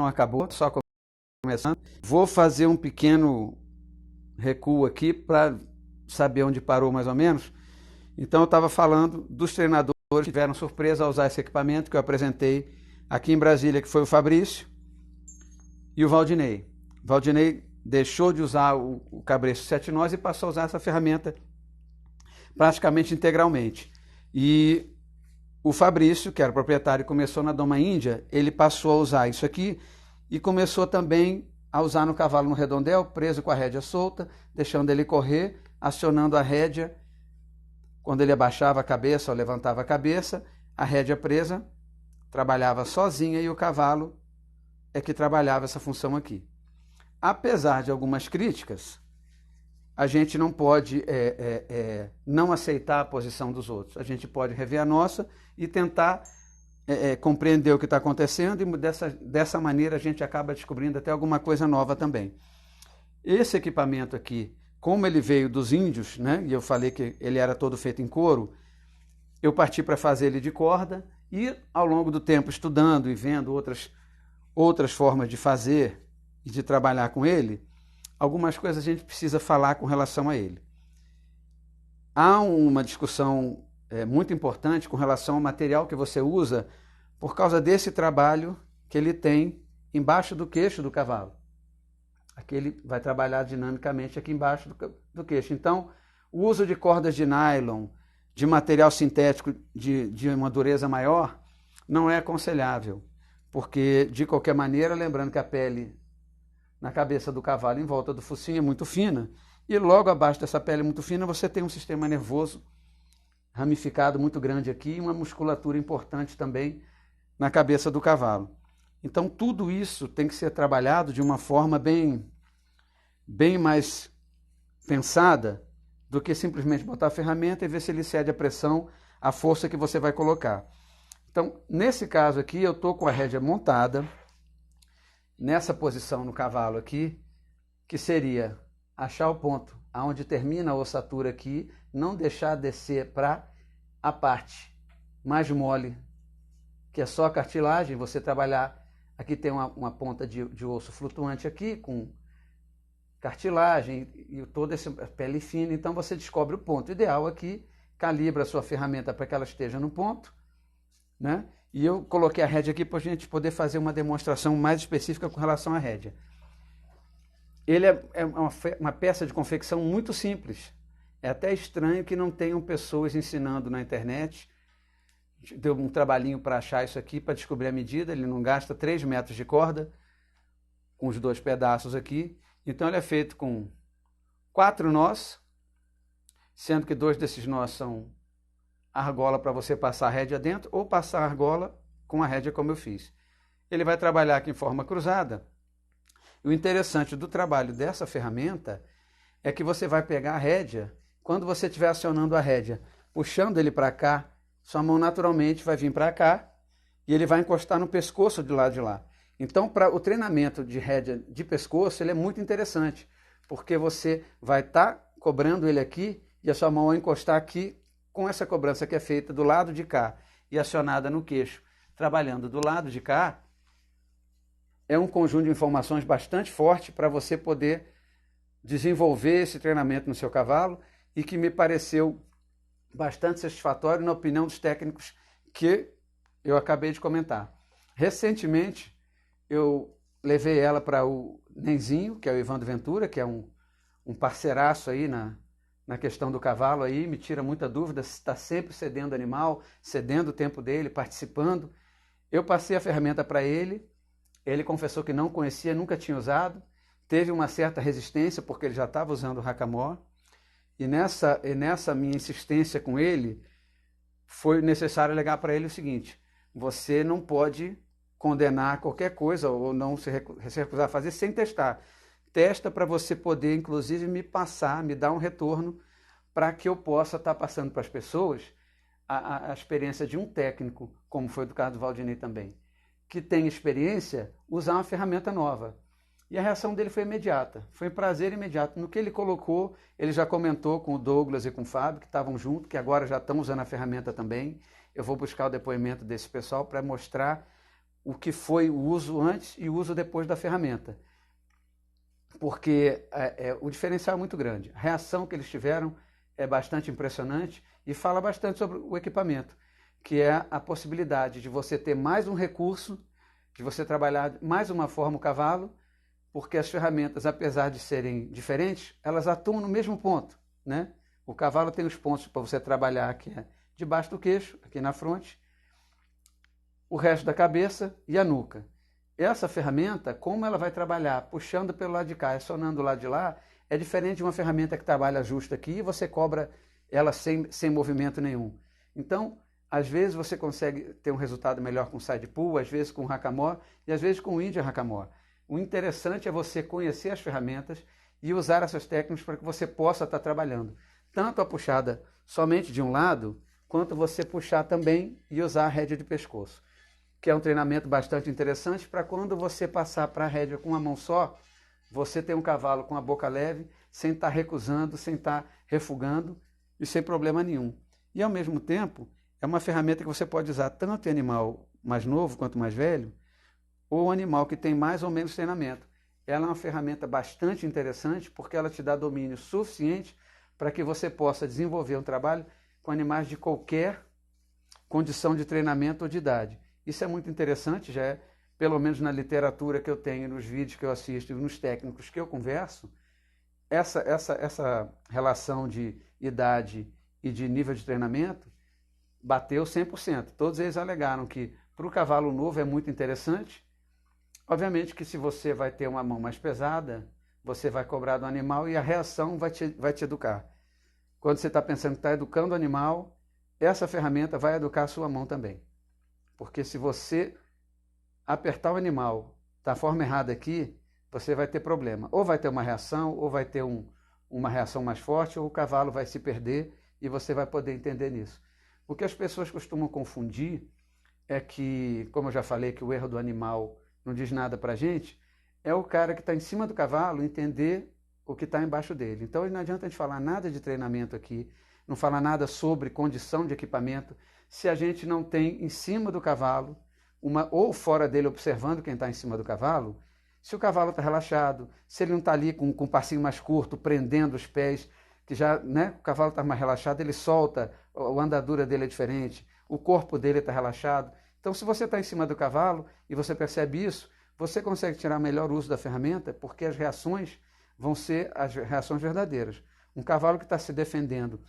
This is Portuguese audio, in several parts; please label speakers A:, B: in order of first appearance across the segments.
A: não acabou, só começando. Vou fazer um pequeno recuo aqui para saber onde parou mais ou menos. Então eu estava falando dos treinadores que tiveram surpresa ao usar esse equipamento que eu apresentei aqui em Brasília, que foi o Fabrício e o Valdinei. O Valdinei deixou de usar o cabresto 7 nós e passou a usar essa ferramenta praticamente integralmente. E o Fabrício, que era o proprietário e começou na Doma Índia, ele passou a usar isso aqui e começou também a usar no cavalo no redondel, preso com a rédea solta, deixando ele correr, acionando a rédea. Quando ele abaixava a cabeça ou levantava a cabeça, a rédea presa trabalhava sozinha e o cavalo é que trabalhava essa função aqui. Apesar de algumas críticas, a gente não pode não aceitar a posição dos outros. A gente pode rever a nossa e tentar compreender o que está acontecendo e dessa maneira a gente acaba descobrindo até alguma coisa nova também. Esse equipamento aqui, como ele veio dos índios, né, e eu falei que ele era todo feito em couro, eu parti para fazer ele de corda e ao longo do tempo estudando e vendo outras formas de fazer e de trabalhar com ele, algumas coisas a gente precisa falar com relação a ele. Há uma discussão muito importante com relação ao material que você usa por causa desse trabalho que ele tem embaixo do queixo do cavalo. Aqui ele vai trabalhar dinamicamente aqui embaixo do queixo. Então, o uso de cordas de nylon, de material sintético de uma dureza maior, não é aconselhável, porque, de qualquer maneira, lembrando que a pele na cabeça do cavalo, em volta do focinho, é muito fina, e logo abaixo dessa pele muito fina você tem um sistema nervoso ramificado muito grande aqui e uma musculatura importante também na cabeça do cavalo. Então tudo isso tem que ser trabalhado de uma forma bem mais pensada do que simplesmente botar a ferramenta e ver se ele cede à pressão, à força que você vai colocar. Então, nesse caso aqui, eu estou com a rédea montada, nessa posição no cavalo aqui, que seria achar o ponto aonde termina a ossatura aqui, não deixar descer para a parte mais mole, que é só a cartilagem, você trabalhar, aqui tem uma ponta de osso flutuante aqui, com cartilagem e toda essa pele fina, então você descobre o ponto ideal aqui, calibra a sua ferramenta para que ela esteja no ponto, né? E eu coloquei a rédea aqui para a gente poder fazer uma demonstração mais específica com relação à rédea. Ele é uma peça de confecção muito simples. É até estranho que não tenham pessoas ensinando na internet. Deu um trabalhinho para achar isso aqui, para descobrir a medida. Ele não gasta 3 metros de corda, com os 2 pedaços aqui. Então ele é feito com 4 nós, sendo que 2 desses nós são argola para você passar a rédea dentro, ou passar a argola com a rédea como eu fiz. Ele vai trabalhar aqui em forma cruzada. E o interessante do trabalho dessa ferramenta é que você vai pegar a rédea, quando você estiver acionando a rédea, puxando ele para cá, sua mão naturalmente vai vir para cá e ele vai encostar no pescoço do lado de lá. Então, para o treinamento de rédea de pescoço, ele é muito interessante, porque você vai estar cobrando ele aqui e a sua mão vai encostar aqui com essa cobrança que é feita do lado de cá e acionada no queixo, trabalhando do lado de cá, é um conjunto de informações bastante forte para você poder desenvolver esse treinamento no seu cavalo e que me pareceu bastante satisfatório na opinião dos técnicos que eu acabei de comentar. Recentemente, eu levei ela para o Nenzinho, que é o Evandro Ventura, que é um parceiraço aí na questão do cavalo aí, me tira muita dúvida, está sempre cedendo animal, cedendo o tempo dele, participando. Eu passei a ferramenta para ele, ele confessou que não conhecia, nunca tinha usado, teve uma certa resistência porque ele já estava usando o Hackamore, e nessa minha insistência com ele, foi necessário alegar para ele o seguinte: você não pode condenar qualquer coisa ou não se recusar a fazer sem testar. Testa para você poder, inclusive, me dar um retorno para que eu possa estar passando para as pessoas a experiência de um técnico, como foi do caso do Valdinei também, que tem experiência, usar uma ferramenta nova. E a reação dele foi imediata, foi um prazer imediato. No que ele colocou, ele já comentou com o Douglas e com o Fábio, que estavam juntos, que agora já estão usando a ferramenta também. Eu vou buscar o depoimento desse pessoal para mostrar o que foi o uso antes e o uso depois da ferramenta. Porque o diferencial é muito grande. A reação que eles tiveram é bastante impressionante e fala bastante sobre o equipamento, que é a possibilidade de você ter mais um recurso, de você trabalhar mais uma forma o cavalo, porque as ferramentas, apesar de serem diferentes, elas atuam no mesmo ponto, né? O cavalo tem os pontos para você trabalhar, que é debaixo do queixo, aqui na fronte, o resto da cabeça e a nuca. Essa ferramenta, como ela vai trabalhar puxando pelo lado de cá e acionando do lado de lá, é diferente de uma ferramenta que trabalha justo aqui e você cobra ela sem movimento nenhum. Então, às vezes você consegue ter um resultado melhor com side pull, às vezes com hackamore e às vezes com Indian hackamore. O interessante é você conhecer as ferramentas e usar essas técnicas para que você possa estar trabalhando tanto a puxada somente de um lado, quanto você puxar também e usar a rédea de pescoço, que é um treinamento bastante interessante para quando você passar para a rédea com uma mão só, você tem um cavalo com a boca leve, sem estar recusando, sem estar refugando e sem problema nenhum. E ao mesmo tempo, é uma ferramenta que você pode usar tanto em animal mais novo quanto mais velho, ou animal que tem mais ou menos treinamento. Ela é uma ferramenta bastante interessante porque ela te dá domínio suficiente para que você possa desenvolver um trabalho com animais de qualquer condição de treinamento ou de idade. Isso é muito interessante, já é, pelo menos na literatura que eu tenho, nos vídeos que eu assisto e nos técnicos que eu converso, essa relação de idade e de nível de treinamento bateu 100%. Todos eles alegaram que para o cavalo novo é muito interessante. Obviamente que se você vai ter uma mão mais pesada, você vai cobrar do animal e a reação vai te educar. Quando você está pensando que está educando o animal, essa ferramenta vai educar a sua mão também. Porque se você apertar o animal da forma errada aqui, você vai ter problema. Ou vai ter uma reação, ou vai ter uma reação mais forte, ou o cavalo vai se perder e você vai poder entender nisso. O que as pessoas costumam confundir é que, como eu já falei, que o erro do animal não diz nada para a gente, é o cara que está em cima do cavalo entender o que está embaixo dele. Então não adianta a gente falar nada de treinamento aqui, não falar nada sobre condição de equipamento, se a gente não tem em cima do cavalo, ou fora dele observando quem está em cima do cavalo, se o cavalo está relaxado, se ele não está ali com um passinho mais curto, prendendo os pés, que já, né, o cavalo está mais relaxado, ele solta, a andadura dele é diferente, o corpo dele está relaxado. Então, se você está em cima do cavalo e você percebe isso, você consegue tirar melhor uso da ferramenta, porque as reações vão ser as reações verdadeiras. Um cavalo que está se defendendo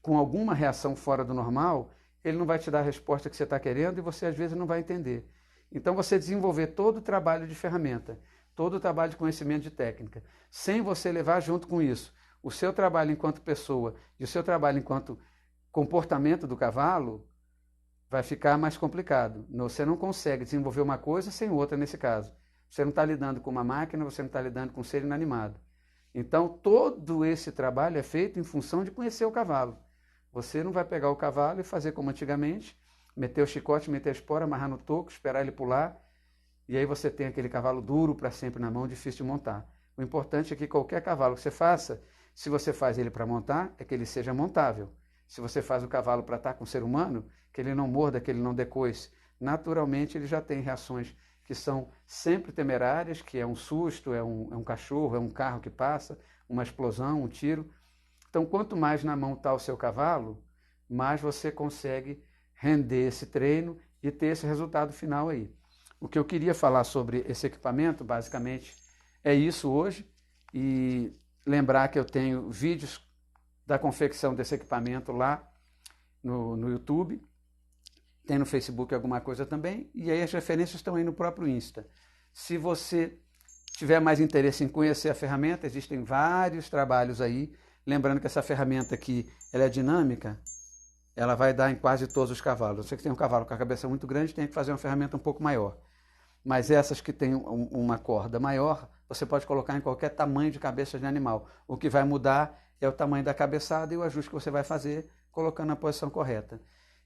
A: com alguma reação fora do normal, ele não vai te dar a resposta que você está querendo e você às vezes não vai entender. Então você desenvolver todo o trabalho de ferramenta, todo o trabalho de conhecimento de técnica, sem você levar junto com isso o seu trabalho enquanto pessoa e o seu trabalho enquanto comportamento do cavalo, vai ficar mais complicado. Você não consegue desenvolver uma coisa sem outra nesse caso. Você não está lidando com uma máquina, você não está lidando com um ser inanimado. Então, todo esse trabalho é feito em função de conhecer o cavalo. Você não vai pegar o cavalo e fazer como antigamente, meter o chicote, meter a espora, amarrar no toco, esperar ele pular, e aí você tem aquele cavalo duro para sempre na mão, difícil de montar. O importante é que qualquer cavalo que você faça, se você faz ele para montar, é que ele seja montável. Se você faz o cavalo para estar com o ser humano, que ele não morda, que ele não decoice, naturalmente ele já tem reações que são sempre temerárias, que é um susto, é um cachorro, é um carro que passa, uma explosão, um tiro. Então, quanto mais na mão está o seu cavalo, mais você consegue render esse treino e ter esse resultado final aí. O que eu queria falar sobre esse equipamento, basicamente, é isso hoje. E lembrar que eu tenho vídeos da confecção desse equipamento lá no YouTube. Tem no Facebook alguma coisa também. E aí as referências estão aí no próprio Insta. Se você tiver mais interesse em conhecer a ferramenta, existem vários trabalhos aí. Lembrando que essa ferramenta aqui, ela é dinâmica, ela vai dar em quase todos os cavalos. Você que tem um cavalo com a cabeça muito grande, tem que fazer uma ferramenta um pouco maior. Mas essas que têm uma corda maior, você pode colocar em qualquer tamanho de cabeça de animal. O que vai mudar é o tamanho da cabeçada e o ajuste que você vai fazer, colocando na posição correta.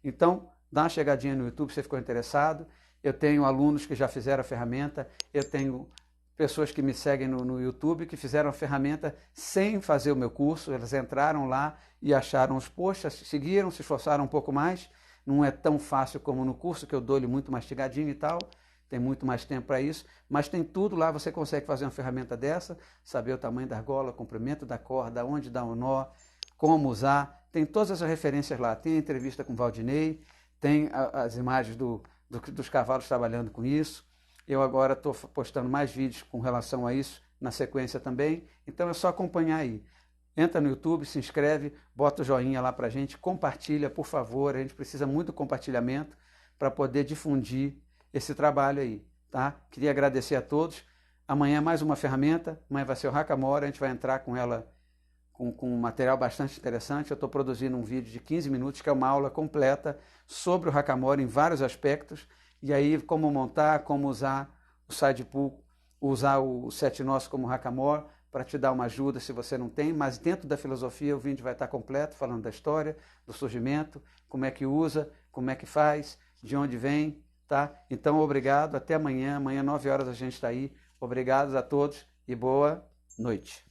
A: Então, dá uma chegadinha no YouTube se você ficou interessado. Eu tenho alunos que já fizeram a ferramenta, eu tenho pessoas que me seguem no YouTube que fizeram a ferramenta sem fazer o meu curso. Elas entraram lá e acharam os posts, seguiram, se esforçaram um pouco mais. Não é tão fácil como no curso, que eu dou-lhe muito mastigadinho e tal. tem muito mais tempo para isso, mas tem tudo lá, você consegue fazer uma ferramenta dessa, saber o tamanho da argola, o comprimento da corda, onde dá o nó, como usar, tem todas as referências lá, tem a entrevista com o Valdinei, tem as imagens dos cavalos trabalhando com isso, eu agora estou postando mais vídeos com relação a isso, na sequência também, então é só acompanhar aí. Entra no YouTube, se inscreve, bota o joinha lá pra gente, compartilha, por favor, a gente precisa muito do compartilhamento para poder difundir esse trabalho aí, tá? Queria agradecer a todos. Amanhã mais uma ferramenta, amanhã vai ser o Hackamore, a gente vai entrar com ela com um material bastante interessante. Eu estou produzindo um vídeo de 15 minutos, que é uma aula completa sobre o Hackamore em vários aspectos, e aí como montar, como usar o side pull, usar o 7 nós como Hackamore, para te dar uma ajuda se você não tem, mas dentro da filosofia o vídeo vai estar completo, falando da história, do surgimento, como é que usa, como é que faz, de onde vem, tá? Então, obrigado, até amanhã, amanhã 9 horas a gente está aí. Obrigado a todos e boa noite.